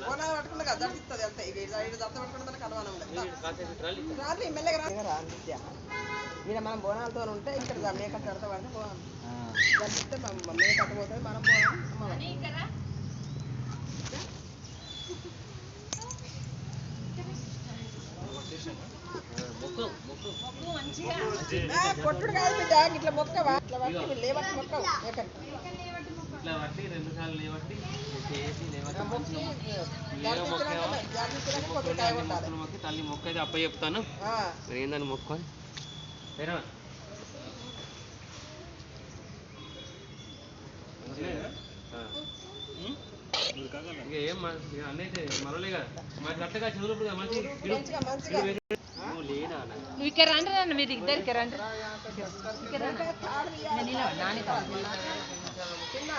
బోనాలు పట్టుకుంటే కదా దర్శిస్తుంది అంతే. ఇక ఇటు దర్శ పట్టుకుంటే మనకు అనుమానం లేదు. రాదు మెల్లగా రాదు ఇక్కడ మనం బోనాలతో ఉంటే ఇక్కడ మేకప్ పెడతా పడితే బోనాలు దర్శిస్తే మేకప్ పోతుంది, మనం బోనాలు కొట్టుడు కాదు బిడ్డ, ఇట్లా మొక్కవా ఇట్లా పట్టి లేవట్టి మొక్కవు తల్లి మొక్క అయితే అప్ప చెప్తాను ఏందని మొక్క ఏం అన్నైతే మరలే కదా మరి అట్టగా చదువులు మంచి నువ్వు ఇక్కడ రండి రండి, మీరు ఇద్దరికి రండి. చిన్న